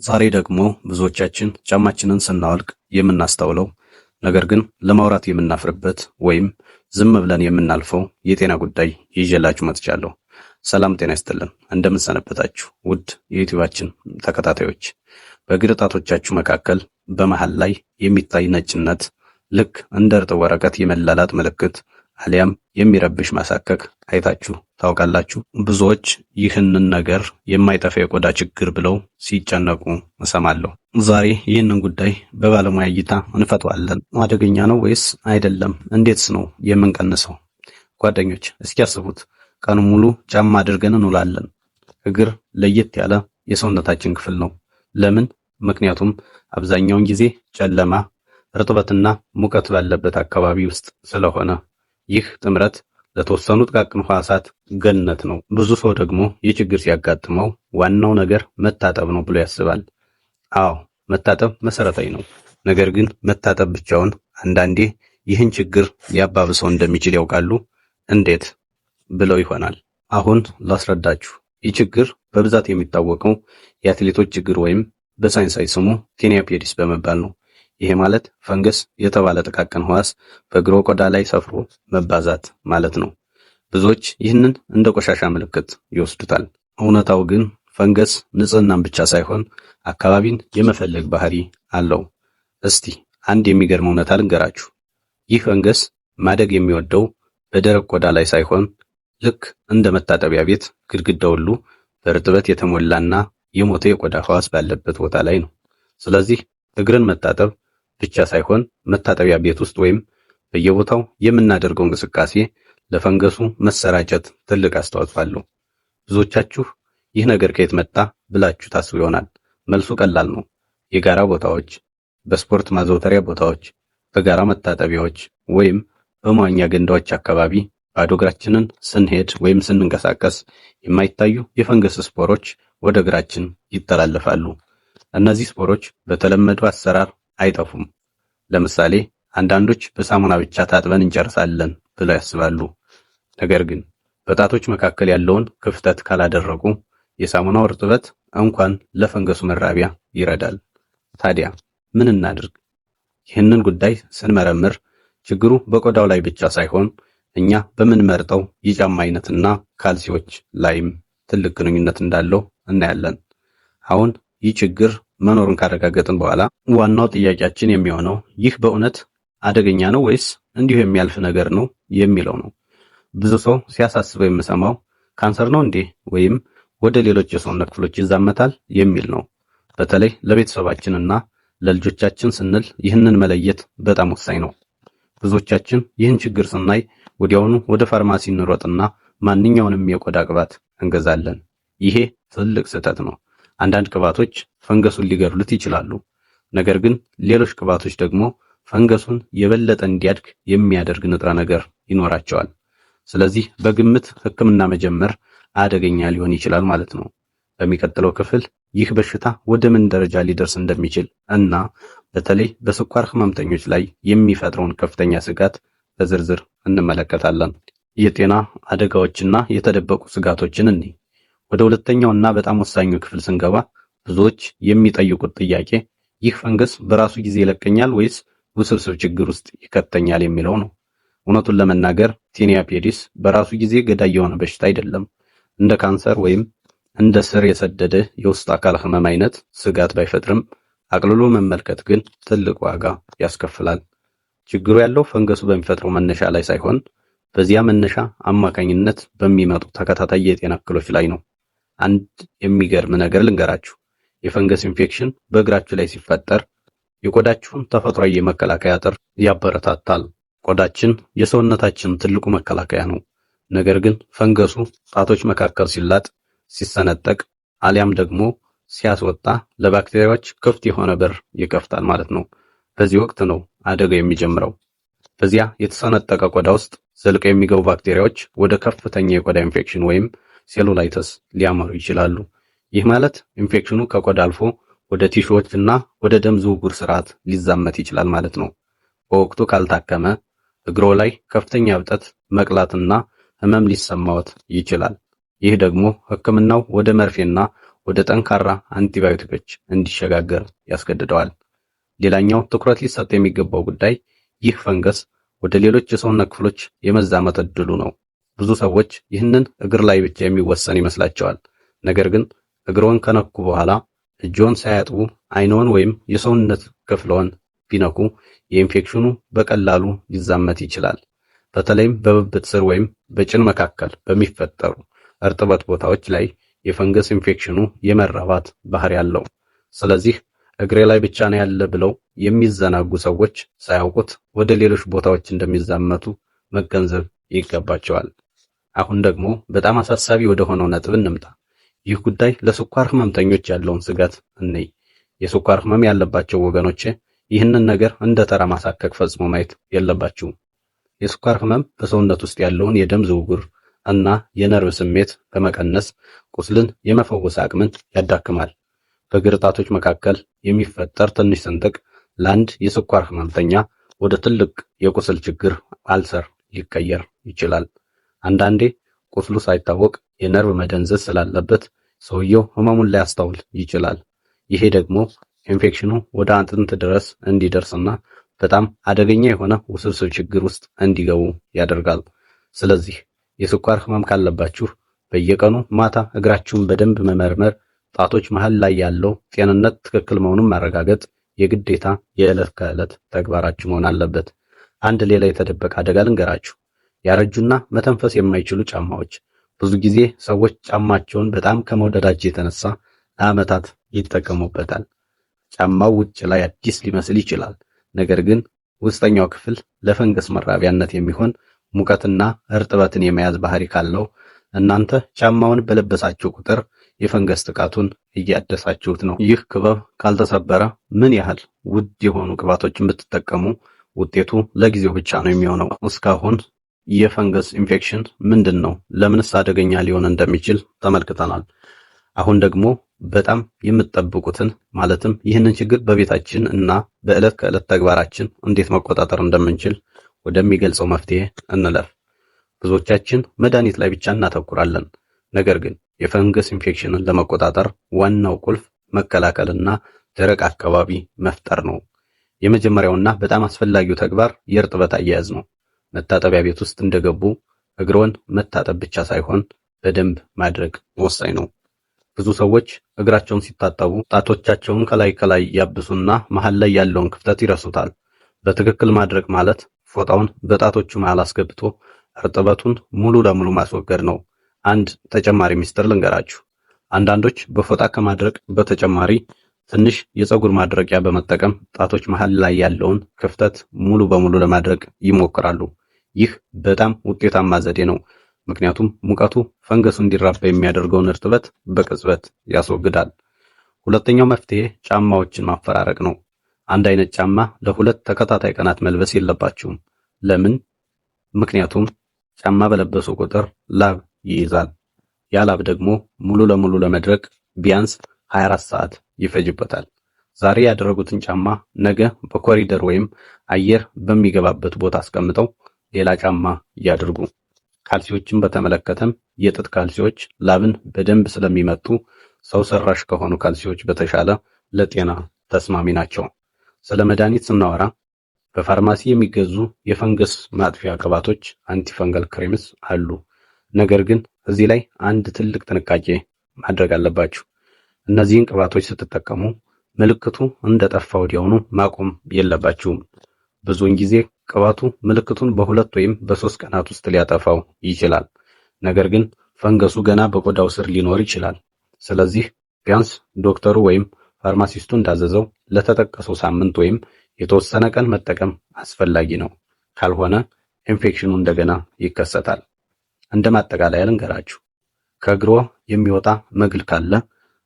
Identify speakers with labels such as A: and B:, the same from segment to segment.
A: ዛሬ ደግሞ ብዙዎቻችን ጫማችንን ስናወልቅ የምናስተውለው ነገር ግን ለማውራት የምናፍርበት ወይም ዝም ብለን የምናልፈው የጤና ጉዳይ ይዤላችሁ መጥቻለሁ። ሰላም ጤና ይስጥልን። እንደምን ሰነበታችሁ ውድ የዩቲዩባችን ተከታታዮች። በእግር ጣቶቻችሁ መካከል በመሃል ላይ የሚታይ ነጭነት ልክ እንደ እርጥብ ወረቀት የመላላጥ ምልክት አሊያም የሚረብሽ ማሳከክ አይታችሁ ታውቃላችሁ? ብዙዎች ይህንን ነገር የማይጠፋ የቆዳ ችግር ብለው ሲጨነቁ እሰማለሁ። ዛሬ ይህንን ጉዳይ በባለሙያ እይታ እንፈተዋለን። አደገኛ ነው ወይስ አይደለም? እንዴትስ ነው የምንቀንሰው? ጓደኞች እስኪ ያስቡት። ቀኑ ሙሉ ጫማ አድርገን እንውላለን። እግር ለየት ያለ የሰውነታችን ክፍል ነው። ለምን? ምክንያቱም አብዛኛውን ጊዜ ጨለማ፣ እርጥበትና ሙቀት ባለበት አካባቢ ውስጥ ስለሆነ ይህ ጥምረት ለተወሰኑ ጥቃቅን ሕዋሳት ገነት ነው። ብዙ ሰው ደግሞ ይህ ችግር ሲያጋጥመው ዋናው ነገር መታጠብ ነው ብሎ ያስባል። አዎ መታጠብ መሰረታዊ ነው። ነገር ግን መታጠብ ብቻውን አንዳንዴ ይህን ችግር ሊያባብሰው እንደሚችል ያውቃሉ? እንዴት ብለው ይሆናል። አሁን ላስረዳችሁ። ይህ ችግር በብዛት የሚታወቀው የአትሌቶች ችግር ወይም በሳይንሳዊ ስሙ ቴኒያ ፔዲስ በመባል ነው። ይሄ ማለት ፈንገስ የተባለ ጥቃቅን ሕዋስ በእግሮ ቆዳ ላይ ሰፍሮ መባዛት ማለት ነው። ብዙዎች ይህንን እንደ ቆሻሻ ምልክት ይወስዱታል። እውነታው ግን ፈንገስ ንጽህናን ብቻ ሳይሆን አካባቢን የመፈለግ ባህሪ አለው። እስቲ አንድ የሚገርም እውነታ ልንገራችሁ። ይህ ፈንገስ ማደግ የሚወደው በደረቅ ቆዳ ላይ ሳይሆን ልክ እንደ መታጠቢያ ቤት ግድግዳ ሁሉ በእርጥበት የተሞላና የሞተ የቆዳ ሕዋስ ባለበት ቦታ ላይ ነው። ስለዚህ እግርን መታጠብ ብቻ ሳይሆን መታጠቢያ ቤት ውስጥ ወይም በየቦታው የምናደርገው እንቅስቃሴ ለፈንገሱ መሰራጨት ትልቅ አስተዋጽኦ አለው። ብዙዎቻችሁ ይህ ነገር ከየት መጣ ብላችሁ ታስቡ ይሆናል። መልሱ ቀላል ነው። የጋራ ቦታዎች፣ በስፖርት ማዘውተሪያ ቦታዎች፣ በጋራ መታጠቢያዎች ወይም በመዋኛ ገንዳዎች አካባቢ ባዶ እግራችንን ስንሄድ ወይም ስንንቀሳቀስ የማይታዩ የፈንገስ ስፖሮች ወደ እግራችን ይተላለፋሉ። እነዚህ ስፖሮች በተለመደው አሰራር አይጠፉም። ለምሳሌ አንዳንዶች በሳሙና ብቻ ታጥበን እንጨርሳለን ብለው ያስባሉ። ነገር ግን በጣቶች መካከል ያለውን ክፍተት ካላደረጉ የሳሙናው እርጥበት እንኳን ለፈንገሱ መራቢያ ይረዳል። ታዲያ ምን እናድርግ? ይህንን ጉዳይ ስንመረምር ችግሩ በቆዳው ላይ ብቻ ሳይሆን እኛ በምንመርጠው የጫማ አይነትና ካልሲዎች ላይም ትልቅ ግንኙነት እንዳለው እናያለን። አሁን ይህ ችግር መኖሩን ካረጋገጥን በኋላ ዋናው ጥያቄያችን የሚሆነው ይህ በእውነት አደገኛ ነው ወይስ እንዲሁ የሚያልፍ ነገር ነው የሚለው ነው። ብዙ ሰው ሲያሳስበው የምሰማው ካንሰር ነው እንዴ ወይም ወደ ሌሎች የሰውነት ክፍሎች ይዛመታል የሚል ነው። በተለይ ለቤተሰባችንና ለልጆቻችን ስንል ይህንን መለየት በጣም ወሳኝ ነው። ብዙዎቻችን ይህን ችግር ስናይ ወዲያውኑ ወደ ፋርማሲ እንሮጥና ማንኛውንም የቆዳ ቅባት እንገዛለን። ይሄ ትልቅ ስህተት ነው። አንዳንድ ቅባቶች ፈንገሱን ሊገድሉት ይችላሉ። ነገር ግን ሌሎች ቅባቶች ደግሞ ፈንገሱን የበለጠ እንዲያድግ የሚያደርግ ንጥረ ነገር ይኖራቸዋል። ስለዚህ በግምት ሕክምና መጀመር አደገኛ ሊሆን ይችላል ማለት ነው። በሚቀጥለው ክፍል ይህ በሽታ ወደ ምን ደረጃ ሊደርስ እንደሚችል እና በተለይ በስኳር ህመምተኞች ላይ የሚፈጥረውን ከፍተኛ ስጋት በዝርዝር እንመለከታለን። የጤና አደጋዎችና የተደበቁ ስጋቶችን እንይ። ወደ ሁለተኛውና በጣም ወሳኙ ክፍል ስንገባ ብዙዎች የሚጠይቁት ጥያቄ ይህ ፈንገስ በራሱ ጊዜ ይለቀኛል ወይስ ውስብስብ ችግር ውስጥ ይከተኛል የሚለው ነው። እውነቱን ለመናገር ቴኒያ ፔዲስ በራሱ ጊዜ ገዳይ የሆነ በሽታ አይደለም። እንደ ካንሰር ወይም እንደ ስር የሰደደ የውስጥ አካል ህመም አይነት ስጋት ባይፈጥርም አቅልሎ መመልከት ግን ትልቅ ዋጋ ያስከፍላል። ችግሩ ያለው ፈንገሱ በሚፈጥረው መነሻ ላይ ሳይሆን በዚያ መነሻ አማካኝነት በሚመጡ ተከታታይ የጤና እክሎች ላይ ነው። አንድ የሚገርም ነገር ልንገራችሁ። የፈንገስ ኢንፌክሽን በእግራችሁ ላይ ሲፈጠር የቆዳችሁን ተፈጥሯዊ የመከላከያ አጥር ያበረታታል። ቆዳችን የሰውነታችን ትልቁ መከላከያ ነው። ነገር ግን ፈንገሱ ጣቶች መካከል ሲላጥ፣ ሲሰነጠቅ አሊያም ደግሞ ሲያስወጣ ለባክቴሪያዎች ክፍት የሆነ በር ይከፍታል ማለት ነው። በዚህ ወቅት ነው አደጋው የሚጀምረው። በዚያ የተሰነጠቀ ቆዳ ውስጥ ዘልቀው የሚገቡ ባክቴሪያዎች ወደ ከፍተኛ የቆዳ ኢንፌክሽን ወይም ሴሉላይተስ ሊያመሩ ይችላሉ። ይህ ማለት ኢንፌክሽኑ ከቆዳ አልፎ ወደ ቲሹዎች እና ወደ ደም ዝውውር ስርዓት ሊዛመት ይችላል ማለት ነው። በወቅቱ ካልታከመ እግሮ ላይ ከፍተኛ እብጠት፣ መቅላትና ህመም ሊሰማዎት ይችላል። ይህ ደግሞ ሕክምናው ወደ መርፌና ወደ ጠንካራ አንቲባዮቲኮች እንዲሸጋገር ያስገድደዋል። ሌላኛው ትኩረት ሊሰጥ የሚገባው ጉዳይ ይህ ፈንገስ ወደ ሌሎች የሰውነት ክፍሎች የመዛመት እድሉ ነው። ብዙ ሰዎች ይህንን እግር ላይ ብቻ የሚወሰን ይመስላቸዋል። ነገር ግን እግሮን ከነኩ በኋላ እጆን ሳያጥቡ አይኖን ወይም የሰውነት ክፍሎን ቢነኩ የኢንፌክሽኑ በቀላሉ ሊዛመት ይችላል። በተለይም በብብት ስር ወይም በጭን መካከል በሚፈጠሩ እርጥበት ቦታዎች ላይ የፈንገስ ኢንፌክሽኑ የመራባት ባህሪ አለው። ስለዚህ እግሬ ላይ ብቻ ነው ያለ ብለው የሚዘናጉ ሰዎች ሳያውቁት ወደ ሌሎች ቦታዎች እንደሚዛመቱ መገንዘብ ይገባቸዋል። አሁን ደግሞ በጣም አሳሳቢ ወደ ሆነው ነጥብ እንምጣ። ይህ ጉዳይ ለስኳር ህመምተኞች ያለውን ስጋት እንይ። የስኳር ህመም ያለባቸው ወገኖቼ ይህንን ነገር እንደ ተራ ማሳከክ ፈጽሞ ማየት የለባችሁም። የስኳር ህመም በሰውነት ውስጥ ያለውን የደም ዝውውር እና የነርቭ ስሜት በመቀነስ ቁስልን የመፈወስ አቅምን ያዳክማል። በእግር ጣቶች መካከል የሚፈጠር ትንሽ ስንጥቅ ለአንድ የስኳር ህመምተኛ ወደ ትልቅ የቁስል ችግር አልሰር ሊቀየር ይችላል። አንዳንዴ ቁስሉ ሳይታወቅ የነርቭ መደንዘዝ ስላለበት ሰውየው ህመሙን ላያስተውል ይችላል። ይሄ ደግሞ ኢንፌክሽኑ ወደ አጥንት ድረስ እንዲደርስና በጣም አደገኛ የሆነ ውስብስብ ችግር ውስጥ እንዲገቡ ያደርጋል። ስለዚህ የስኳር ህመም ካለባችሁ በየቀኑ ማታ እግራችሁን በደንብ መመርመር፣ ጣቶች መሃል ላይ ያለው ጤንነት ትክክል መሆኑን ማረጋገጥ የግዴታ የዕለት ከዕለት ተግባራችሁ መሆን አለበት። አንድ ሌላ የተደበቀ አደጋ ልንገራችሁ። ያረጁና መተንፈስ የማይችሉ ጫማዎች። ብዙ ጊዜ ሰዎች ጫማቸውን በጣም ከመውደዳቸው የተነሳ ለዓመታት ይጠቀሙበታል። ጫማው ውጭ ላይ አዲስ ሊመስል ይችላል፣ ነገር ግን ውስጠኛው ክፍል ለፈንገስ መራቢያነት የሚሆን ሙቀትና እርጥበትን የመያዝ ባህሪ ካለው እናንተ ጫማውን በለበሳችሁ ቁጥር የፈንገስ ጥቃቱን እያደሳችሁት ነው። ይህ ክበብ ካልተሰበረ ምን ያህል ውድ የሆኑ ቅባቶችን ብትጠቀሙ ውጤቱ ለጊዜው ብቻ ነው የሚሆነው። እስካሁን የፈንገስ ኢንፌክሽን ምንድን ነው? ለምንስ አደገኛ ሊሆን እንደሚችል ተመልክተናል። አሁን ደግሞ በጣም የምትጠብቁትን ማለትም ይህንን ችግር በቤታችን እና በዕለት ከዕለት ተግባራችን እንዴት መቆጣጠር እንደምንችል ወደሚገልጸው መፍትሄ እንለፍ። ብዙዎቻችን መድኃኒት ላይ ብቻ እናተኩራለን። ነገር ግን የፈንገስ ኢንፌክሽንን ለመቆጣጠር ዋናው ቁልፍ መከላከልና ደረቅ አካባቢ መፍጠር ነው። የመጀመሪያውና በጣም አስፈላጊው ተግባር የእርጥበት አያያዝ ነው። መታጠቢያ ቤት ውስጥ እንደገቡ እግሮን መታጠብ ብቻ ሳይሆን በደንብ ማድረግ ወሳኝ ነው። ብዙ ሰዎች እግራቸውን ሲታጠቡ ጣቶቻቸውን ከላይ ያብሱና መሃል ላይ ያለውን ክፍተት ይረሱታል። በትክክል ማድረግ ማለት ፎጣውን በጣቶቹ መሃል አስገብቶ እርጥበቱን ሙሉ ለሙሉ ማስወገድ ነው። አንድ ተጨማሪ ሚስጥር ልንገራችሁ። አንዳንዶች በፎጣ ከማድረቅ በተጨማሪ ትንሽ የፀጉር ማድረቂያ በመጠቀም ጣቶች መሃል ላይ ያለውን ክፍተት ሙሉ በሙሉ ለማድረቅ ይሞክራሉ። ይህ በጣም ውጤታማ ዘዴ ነው፣ ምክንያቱም ሙቀቱ ፈንገሱ እንዲራባ የሚያደርገውን እርጥበት በቅጽበት ያስወግዳል። ሁለተኛው መፍትሄ ጫማዎችን ማፈራረቅ ነው። አንድ አይነት ጫማ ለሁለት ተከታታይ ቀናት መልበስ የለባችሁም። ለምን? ምክንያቱም ጫማ በለበሱ ቁጥር ላብ ይይዛል። ያ ላብ ደግሞ ሙሉ ለሙሉ ለመድረቅ ቢያንስ 24 ሰዓት ይፈጅበታል። ዛሬ ያደረጉትን ጫማ ነገ በኮሪደር ወይም አየር በሚገባበት ቦታ አስቀምጠው ሌላ ጫማ ያድርጉ። ካልሲዎችን በተመለከተም የጥጥ ካልሲዎች ላብን በደንብ ስለሚመጡ ሰው ሰራሽ ከሆኑ ካልሲዎች በተሻለ ለጤና ተስማሚ ናቸው። ስለ መድኃኒት ስናወራ በፋርማሲ የሚገዙ የፈንገስ ማጥፊያ ቅባቶች አንቲፈንገል ክሬምስ አሉ። ነገር ግን እዚህ ላይ አንድ ትልቅ ጥንቃቄ ማድረግ አለባችሁ። እነዚህን ቅባቶች ስትጠቀሙ ምልክቱ እንደጠፋ ወዲያውኑ ማቆም የለባችሁም። ብዙውን ጊዜ ቅባቱ ምልክቱን በ2 ወይም በ3 ቀናት ውስጥ ሊያጠፋው ይችላል። ነገር ግን ፈንገሱ ገና በቆዳው ስር ሊኖር ይችላል። ስለዚህ ቢያንስ ዶክተሩ ወይም ፋርማሲስቱ እንዳዘዘው ለተጠቀሰው ሳምንት ወይም የተወሰነ ቀን መጠቀም አስፈላጊ ነው። ካልሆነ ኢንፌክሽኑ እንደገና ይከሰታል። እንደ ማጠቃለያ ልንገራችሁ። ከእግሮ የሚወጣ መግል ካለ፣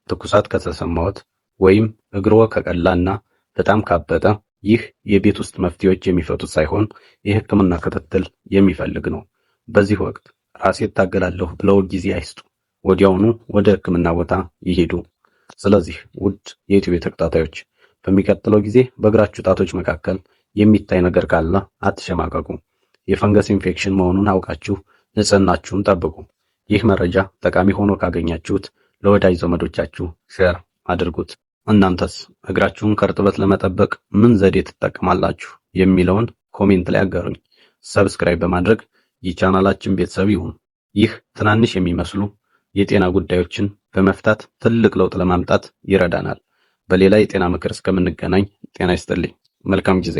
A: ትኩሳት ከተሰማዎት ወይም እግሮ ከቀላና በጣም ካበጠ ይህ የቤት ውስጥ መፍትሄዎች የሚፈቱት ሳይሆን የሕክምና ክትትል የሚፈልግ ነው። በዚህ ወቅት ራሴ እታገላለሁ ብለው ጊዜ አይስጡ። ወዲያውኑ ወደ ሕክምና ቦታ ይሄዱ። ስለዚህ ውድ የዩቲዩብ ተከታታዮች በሚቀጥለው ጊዜ በእግራችሁ ጣቶች መካከል የሚታይ ነገር ካለ አትሸማቀቁ። የፈንገስ ኢንፌክሽን መሆኑን አውቃችሁ ንጽህናችሁን ጠብቁ። ይህ መረጃ ጠቃሚ ሆኖ ካገኛችሁት ለወዳጅ ዘመዶቻችሁ ሼር አድርጉት። እናንተስ እግራችሁን ከእርጥበት ለመጠበቅ ምን ዘዴ ትጠቀማላችሁ የሚለውን ኮሜንት ላይ አጋሩኝ። ሰብስክራይብ በማድረግ የቻናላችን ቤተሰብ ይሁኑ። ይህ ትናንሽ የሚመስሉ የጤና ጉዳዮችን በመፍታት ትልቅ ለውጥ ለማምጣት ይረዳናል። በሌላ የጤና ምክር እስከምንገናኝ ጤና ይስጥልኝ። መልካም ጊዜ